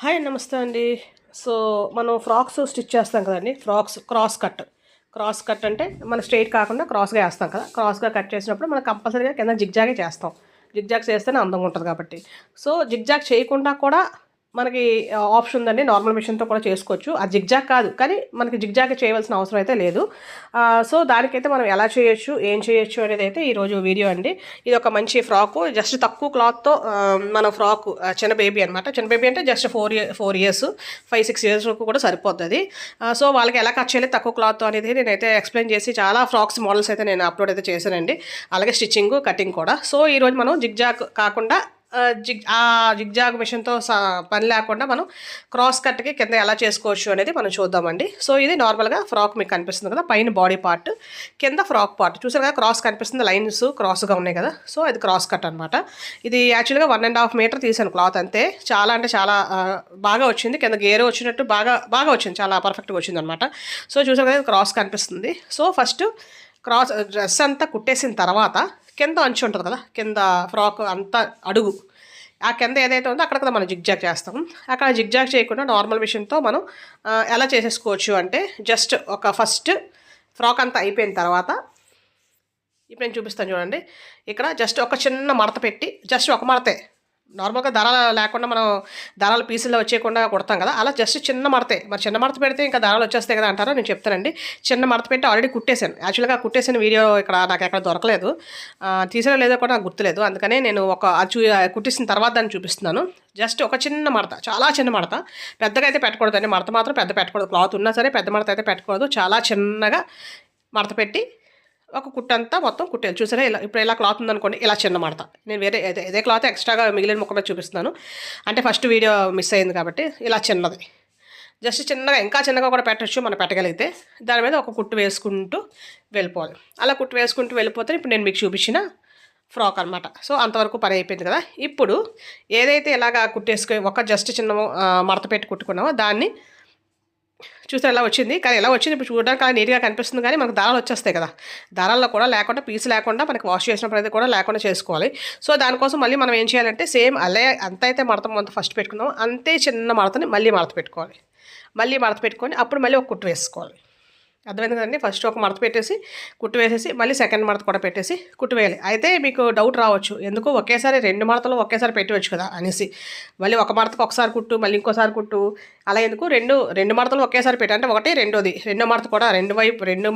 Hi నమస్తే అండి. So, మనం ఫ్రాక్స్ స్టిచ్ చేస్తాం కదండీ! ఫ్రాక్స్ క్రాస్ కట్ అంటే మనం స్ట్రెయిట్ కాకుండా క్రాస్‌గా ఏస్తాం కదా! క్రాస్‌గా కట్ చేసినప్పుడు మనం కంపల్సరీగా కింద జిగ్‌జాగే చేస్తాం. జిగ్‌జాగ్ చేస్తేనే అందంగా ఉంటది కాబట్టి. సో, జిగ్‌జాగ్ చేయకుండా కూడా మనకి ఆప్షన్ ఉందండి. నార్మల్ మిషన్‌తో కూడా చేసుకోవచ్చు. అది జిగ్‌జాగ్ కాదు. కానీ మనకి జిగ్‌జాగ్ చేయవలసిన అవసరం అయితే లేదు. సో, దానికైతే మనం ఎలా చేయొచ్చు, ఏం చేయొచ్చు అనేదైతే ఈరోజు వీడియో అండి. ఇదొక మంచి ఫ్రాకు. జస్ట్ తక్కువ క్లాత్‌తో మన ఫ్రాకు చిన్న బేబీ అనమాట. చిన్న బేబీ అంటే జస్ట్ 4 ఇయర్స్, 5, 6 ఇయర్స్ వరకు కూడా సరిపోద్దది. సో, వాళ్ళకి ఎలా కట్ చేయాలి తక్కువ క్లాత్‌తో అనేది నేనైతే ఎక్స్‌ప్లెయిన్ చేసి చాలా ఫ్రాక్స్ మోడల్స్ అయితే నేను అప్‌లోడ్ అయితే చేశానండి. అలాగే స్టిచ్చింగు, కటింగ్ కూడా. సో, ఈరోజు మనం జిగ్‌జాగ్ కాకుండా జిగ్‌జాగ్ మిషన్‌తో పని లేకుండా మనం క్రాస్ కట్‌కి కింద ఎలా చేసుకోవచ్చు అనేది మనం చూద్దామండి. సో, ఇది నార్మల్‌గా ఫ్రాక్ మీకు కనిపిస్తుంది కదా! పైన బాడీ పార్ట్, కింద ఫ్రాక్ పార్ట్. చూసారు కదా! క్రాస్ కనిపిస్తుంది. లైన్స్ క్రాస్‌గా ఉన్నాయి కదా! సో, అది క్రాస్ కట్ అనమాట. ఇది యాక్చువల్‌గా 1½ మీటర్ తీసాను క్లాత్ అంతే. చాలా అంటే చాలా బాగా వచ్చింది. కింద గేర్ వచ్చినట్టు బాగా బాగా వచ్చింది. చాలా పర్ఫెక్ట్‌గా వచ్చిందనమాట. సో, చూసారు కదా! క్రాస్ కనిపిస్తుంది. సో, ఫస్ట్ డ్రెస్ అంతా కుట్టేసిన తర్వాత కింద అంచు ఉంటుంది కదా! కింద ఫ్రాక్ అంతా అడుగు ఆ కింద ఏదైతే ఉందో అక్కడ మనం జిగ్‌జాగ్ చేస్తాం. అక్కడ జిగ్‌జాగ్ చేయకుండా నార్మల్ మిషన్‌తో మనం ఎలా చేసేసుకోవచ్చు అంటే జస్ట్ ఫస్ట్ ఫ్రాక్ అంతా అయిపోయిన తర్వాత ఇప్పుడు నేను చూపిస్తాను చూడండి. ఇక్కడ జస్ట్ ఒక చిన్న మడత పెట్టి జస్ట్ ఒక మడతే నార్మల్‌గా దారాలు లేకుండా మనం దారాలు పీసుల్లో వచ్చేయకుండా కుడతాం కదా! అలా జస్ట్ చిన్న మడతే. మరి చిన్న మడత పెడితే ఇంకా దారాలు వచ్చేస్తాయి కదా అంటారా? నేను చెప్తానండి. చిన్న మడత పెట్టి ఆల్రెడీ కుట్టేసాను. యాక్చువల్‌గా కుట్టేసిన వీడియో ఇక్కడ నాకెక్కడ దొరకలేదు. తీసానో లేదో కూడా నాకు గుర్తులేదు. అందుకనే నేను కుట్టేసిన తర్వాత దాన్ని చూపిస్తున్నాను. జస్ట్ ఒక చిన్న మడత, చాలా చిన్న మడత. పెద్దగా అయితే పెట్టకూడదండి. మడత మాత్రం పెద్ద పెట్టకూడదు. క్లాత్ ఉన్నా సరే పెద్ద మడత అయితే పెట్టకూడదు. చాలా చిన్నగా మడత పెట్టి ఒక కుట్టంతా మొత్తం కుట్టేయాలి. చూసారా ఇలా ఇప్పుడు ఇలా క్లాత్ ఉందనుకోండి, ఇలా చిన్న మడత. నేను వేరే ఇదే క్లాత్ ఎక్స్ట్రాగా మిగిలిన ముక్క మీద చూపిస్తున్నాను. అంటే ఫస్ట్ వీడియో మిస్ అయింది కాబట్టి ఇలా చిన్నది. జస్ట్ చిన్నగా ఇంకా చిన్నగా కూడా పెట్టచ్చు మనం పెట్టగలిగితే. దాని మీద ఒక కుట్టు వేసుకుంటూ వెళ్ళిపోవాలి. అలా కుట్టు వేసుకుంటూ వెళ్ళిపోతే ఇప్పుడు నేను మీకు చూపించిన ఫ్రాక్ అనమాట. సో, అంతవరకు పని అయిపోయింది కదా! ఇప్పుడు ఏదైతే ఇలాగా కుట్టేసుకొని జస్ట్ చిన్న మడత పెట్టి కుట్టుకున్నామో దాన్ని చూస్తే ఎలా వచ్చింది. కానీ ఎలా వచ్చింది ఇప్పుడు చూడడానికి అలా నీట్‌గా కనిపిస్తుంది కానీ మనకు దారాలు వచ్చేస్తాయి కదా! దారాల్లో కూడా లేకుండా పీస్ లేకుండా మనకి వాష్ చేసినప్పుడు అయితే కూడా లేకుండా చేసుకోవాలి. సో, దానికోసం మళ్ళీ మనం ఏం చేయాలంటే సేమ్ ఎంతైతే మడత ఫస్ట్ పెట్టుకున్నామో అంతే చిన్న మడతని మళ్ళీ మడత పెట్టుకోవాలి. మళ్ళీ మడత పెట్టుకొని అప్పుడు మళ్ళీ ఒక కుట్టు వేసుకోవాలి. అర్థమైంది కదండి. ఫస్ట్ ఒక మడత పెట్టేసి కుట్టు వేసేసి మళ్ళీ సెకండ్ మడత కూడా పెట్టేసి కుట్టు వేయాలి. అయితే మీకు డౌట్ రావచ్చు. ఎందుకు ఒకేసారి 2 మడతలు ఒకేసారి పెట్టవచ్చు కదా అనేసి. మళ్ళీ ఒక మడతకు ఒకసారి కుట్టు, మళ్ళీ ఇంకోసారి కుట్టు అలా ఎందుకు 2 మడతలు ఒకేసారి పెట్టి అంటే ఒకటి రెండోది రెండో మడత కూడా 2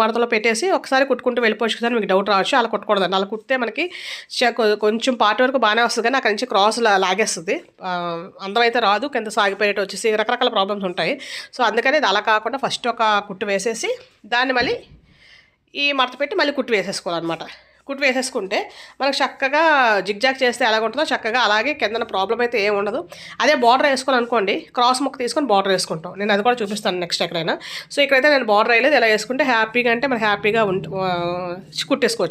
మడతలు పెట్టేసి ఒకసారి కుట్టుకుంటూ వెళ్ళిపోవచ్చు కదా మీకు డౌట్ రావచ్చు. అలా కుట్టకూడదండి. అలా కుట్టితే మనకి కొంచెం పార్ట్ వరకు బాగానే వస్తుంది కానీ అక్కడి నుంచి క్రాస్ లాగేస్తుంది. అందం అయితే రాదు. కింద సాగిపోయేట వచ్చేసి రకరకాల ప్రాబ్లమ్స్ ఉంటాయి. సో, అందుకని ఇది అలా కాకుండా ఫస్ట్ ఒక కుట్టు వేసేసి దాన్ని మళ్ళీ ఈ మడత పెట్టి మళ్ళీ కుట్టు వేసేసుకోవాలన్నమాట. కుట్టు వేసేసుకుంటే మనకు చక్కగా జిగ్‌జాగ్ చేస్తే ఎలాగుంటుందో చక్కగా అలాగే కిందన ప్రాబ్లం అయితే ఏమి ఉండదు. అదే బార్డర్ వేసుకోవాలనుకోండి క్రాస్ ముక్క తీసుకొని బార్డర్ వేసుకుంటాం. నేను అది కూడా చూపిస్తాను నెక్స్ట్ ఎక్కడైనా. సో, ఇక్కడైతే నేను బార్డర్ వేయలేదు. ఇలా వేసుకుంటే హ్యాపీగా అంటే మనకి హ్యాపీగా కుట్టేసుకోవచ్చు.